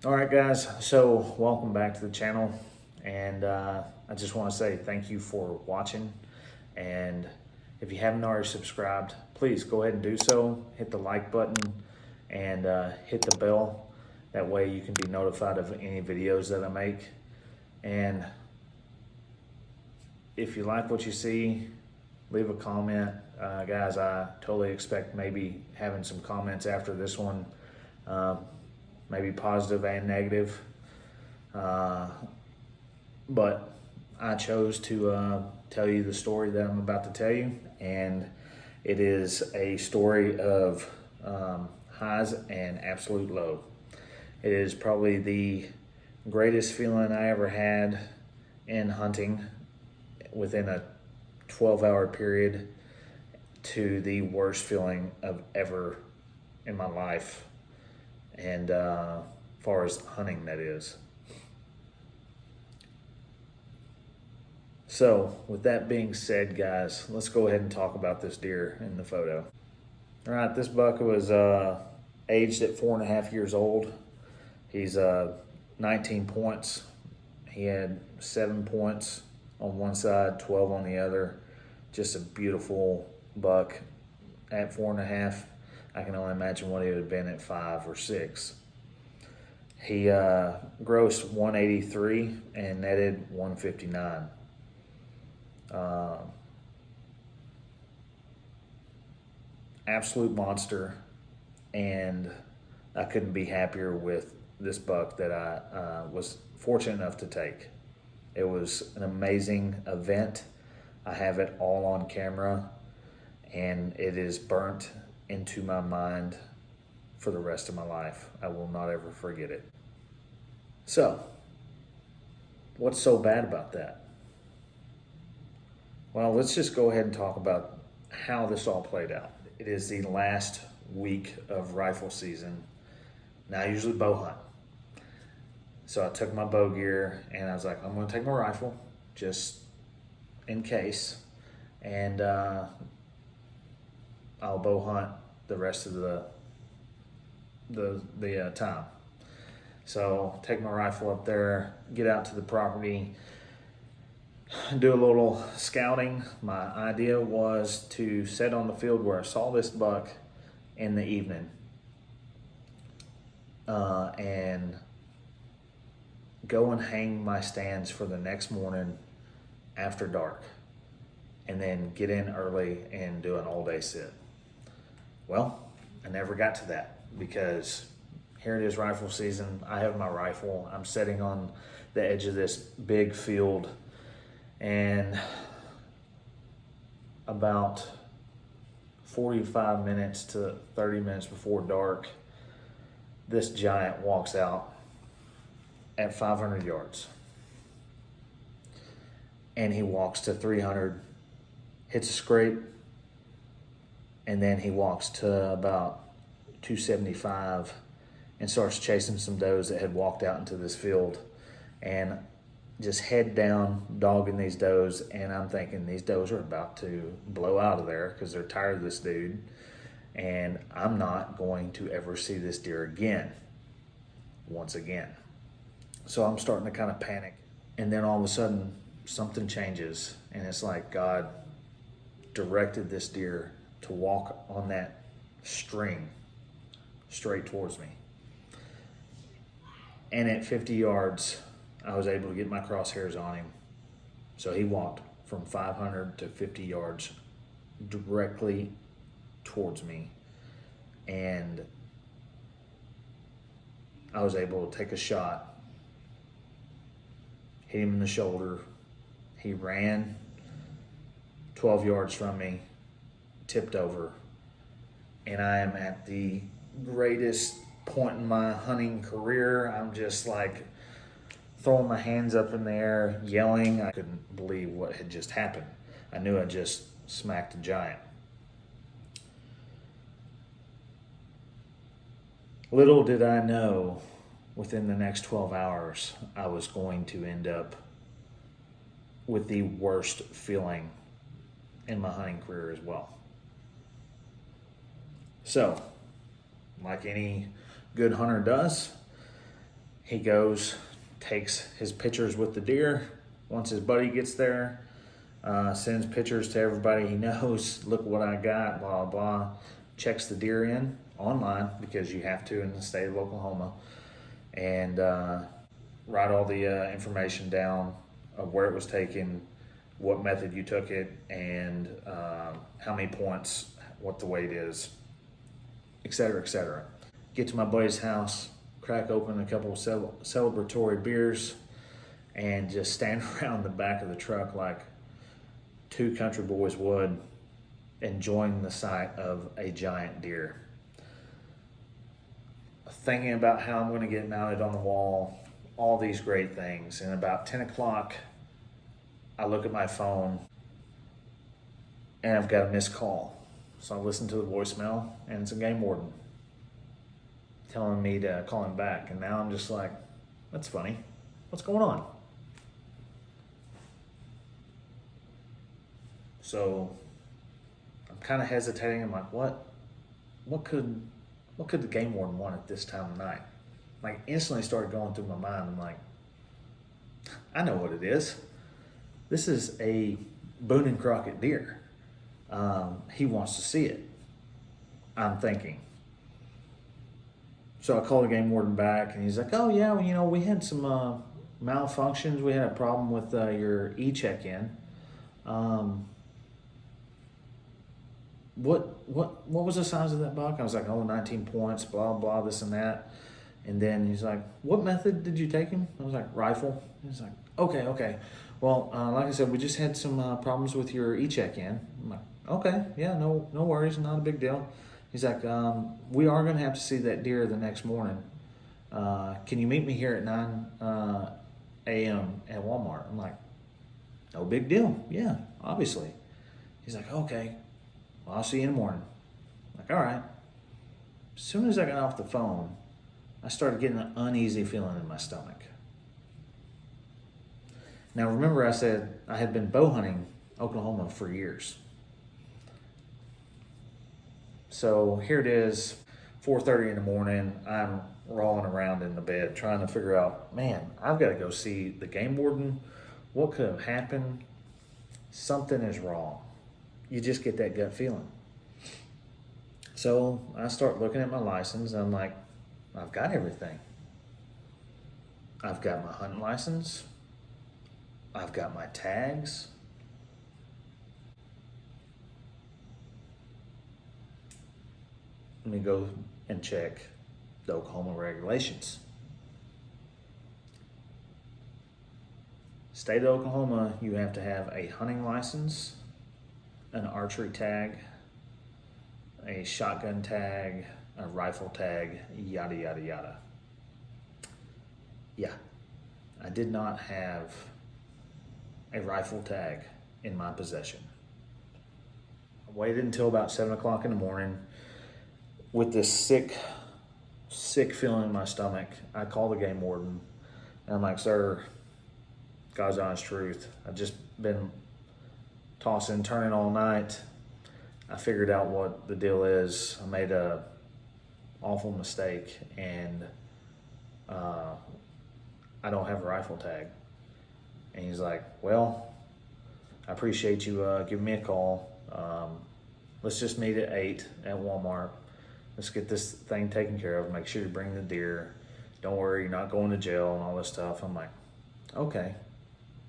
All right, guys, so welcome back to the channel, and I just want to say thank you for watching, and if you haven't already subscribed, please go ahead and do so. Hit the like button and hit the bell. That way you can be notified of any videos that I make. And if you like what you see, leave a comment. Guys, I totally expect maybe having some comments after this one. Maybe positive and negative. But I chose to tell you the story that I'm about to tell you, and it is a story of highs and absolute low. It is probably the greatest feeling I ever had in hunting within a 12-hour period to the worst feeling of ever in my life. And far as hunting, that is. So with that being said, guys, let's go ahead and talk about this deer in the photo. All right, this buck was aged at 4.5 years old. He's 19 points. He had 7 points on one side, 12 on the other. Just a beautiful buck at 4.5. I can only imagine what he would have been at 5 or 6. He grossed 183 and netted 159. Absolute monster, and I couldn't be happier with this buck that I was fortunate enough to take. It was an amazing event. I have it all on camera, and it is burnt into my mind for the rest of my life. I will not ever forget it. So, what's so bad about that? Well, let's just go ahead and talk about how this all played out. It is the last week of rifle season. Now, I usually bow hunt. So I took my bow gear and I was like, I'm gonna take my rifle just in case. And I'll bow hunt the rest of the time. So take my rifle up there, get out to the property, do a little scouting. My idea was to set on the field where I saw this buck in the evening, and go and hang my stands for the next morning after dark, and then get in early and do an all-day sit. Well, I never got to that because here it is, rifle season. I have my rifle. I'm sitting on the edge of this big field, and about 45 minutes to 30 minutes before dark, this giant walks out at 500 yards. And he walks to 300, hits a scrape, and then he walks to about 275 and starts chasing some does that had walked out into this field, and just head down dogging these does. And I'm thinking these does are about to blow out of there because they're tired of this dude, and I'm not going to ever see this deer again, once again. So I'm starting to kind of panic, and then all of a sudden something changes, and it's like God directed this deer to walk on that string straight towards me. And at 50 yards, I was able to get my crosshairs on him. So he walked from 500 to 50 yards directly towards me. And I was able to take a shot, hit him in the shoulder. He ran 12 yards from me, tipped over. And I am at the greatest point in my hunting career. I'm just like throwing my hands up in the air, yelling. I couldn't believe what had just happened. I knew I just smacked a giant. Little did I know, within the next 12 hours, I was going to end up with the worst feeling in my hunting career as well. So, like any good hunter does, He goes, takes his pictures with the deer. Once his buddy gets there, sends pictures to everybody he knows. Look what I got, blah, blah. Checks the deer in online, because you have to in the state of Oklahoma, and write all the information down of where it was taken, what method you took it, and how many points, what the weight is, etc., etc. Get to my buddy's house, crack open a couple of celebratory beers, and just stand around the back of the truck like two country boys would, enjoying the sight of a giant deer. Thinking about how I'm going to get mounted on the wall, all these great things. And about 10 o'clock, I look at my phone and I've got a missed call. So I listen to the voicemail, and it's a Game Warden telling me to call him back. And now I'm just like, that's funny. What's going on? So I'm kind of hesitating. I'm like, what could the Game Warden want at this time of night? Like, instantly started going through my mind. I'm like, I know what it is. This is a Boone&crocket deer. He wants to see it, I'm thinking. So I called the Game Warden back, and he's like, oh yeah, well, we had some malfunctions. We had a problem with your e-check-in. What was the size of that buck? I was like, 19 points, blah, blah, this and that. And then he's like, what method did you take him? I was like, rifle. He's like, okay. Well, like I said, we just had some problems with your e-check-in. I'm like, okay, yeah, no worries, not a big deal. He's like, we are going to have to see that deer the next morning. Can you meet me here at 9 a.m. at Walmart? I'm like, no big deal. Yeah, obviously. He's like, okay, well, I'll see you in the morning. I'm like, all right. As soon as I got off the phone, I started getting an uneasy feeling in my stomach. Now, remember I said I had been bow hunting Oklahoma for years. So here it is, 4:30 in the morning. I'm rolling around in the bed trying to figure out, man, I've got to go see the Game Warden. What could have happened? Something is wrong. You just get that gut feeling. So I start looking at my license, and I'm like, I've got everything. I've got my hunting license. I've got my tags. Let me go and check the Oklahoma regulations. State of Oklahoma, you have to have a hunting license, an archery tag, a shotgun tag, a rifle tag, yada, yada, yada. Yeah, I did not have a rifle tag in my possession. I waited until about 7 o'clock in the morning with this sick feeling in my stomach. I called the Game Warden, and I'm like, sir, God's honest truth, I've just been tossing, turning all night. I figured out what the deal is. I made a awful mistake, and I don't have a rifle tag. And he's like, well, I appreciate you giving me a call. Let's just meet at 8 at Walmart. Let's get this thing taken care of. Make sure you bring the deer. Don't worry, you're not going to jail and all this stuff. I'm like, okay,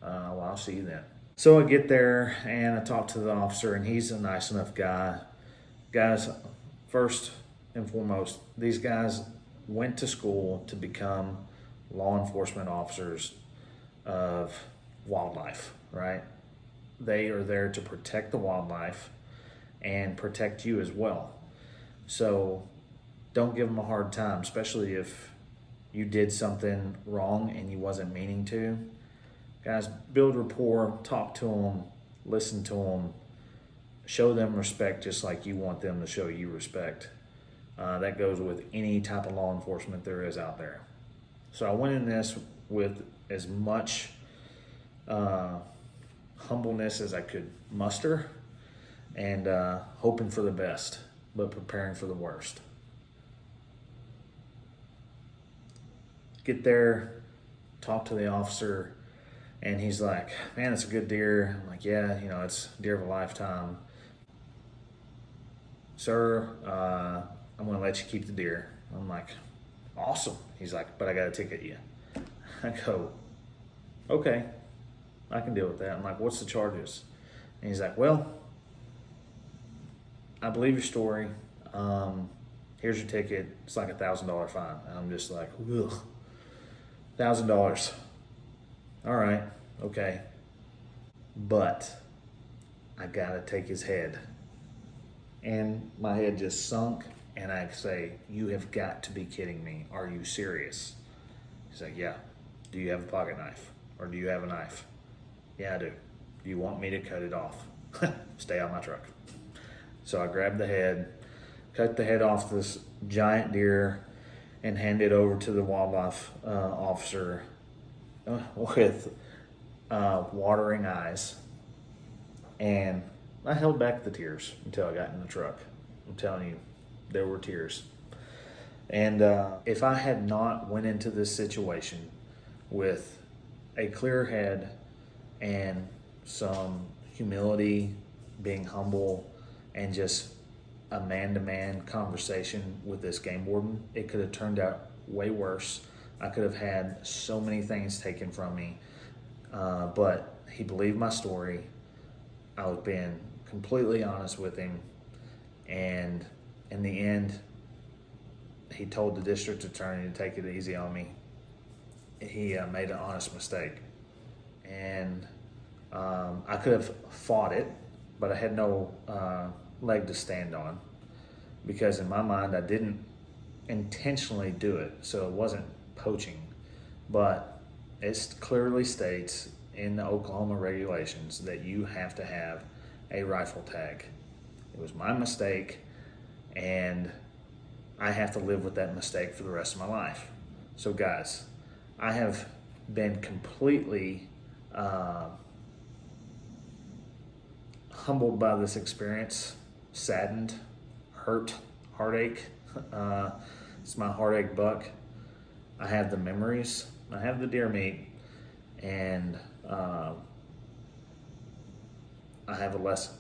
well, I'll see you then. So I get there and I talk to the officer, and he's a nice enough guy. Guys, first and foremost, these guys went to school to become law enforcement officers of wildlife, right? They are there to protect the wildlife and protect you as well. So don't give them a hard time, especially if you did something wrong and you wasn't meaning to. Guys, build rapport, talk to them, listen to them, show them respect just like you want them to show you respect. That goes with any type of law enforcement there is out there. So I went in this with as much humbleness as I could muster, and hoping for the best, but preparing for the worst. get there, talk to the officer, and he's like, man, it's a good deer. I'm like, yeah, you know, it's deer of a lifetime. Sir, I'm going to let you keep the deer. I'm like, awesome. He's like, but I got to ticket you. I go, okay, I can deal with that. I'm like, what's the charges? And he's like, well, I believe your story. Here's your ticket. It's like $1,000 fine. And I'm just like, ugh, $1,000. All right, okay. But I gotta take his head. And my head just sunk, and I say, you have got to be kidding me. Are you serious? He's like, yeah. Do you have a pocket knife? Or do you have a knife? Yeah, I do. Do you want me to cut it off? Stay out of my truck. So I grabbed the head, cut the head off this giant deer, and hand it over to the wildlife officer with watering eyes. And I held back the tears until I got in the truck. I'm telling you, there were tears. And if I had not went into this situation with a clear head and some humility, being humble, and just a man-to-man conversation with this game warden, it could have turned out way worse. I could have had so many things taken from me, but he believed my story. I was being completely honest with him, and in the end, he told the district attorney to take it easy on me. He made an honest mistake, and I could have fought it, but I had no leg to stand on, because in my mind I didn't intentionally do it, so it wasn't poaching, but it clearly states in the Oklahoma regulations that you have to have a rifle tag. It was my mistake, and I have to live with that mistake for the rest of my life. So guys, I have been completely humbled by this experience, saddened, hurt, heartache. It's my heartache buck. I have the memories, I have the deer meat, and I have a lesson.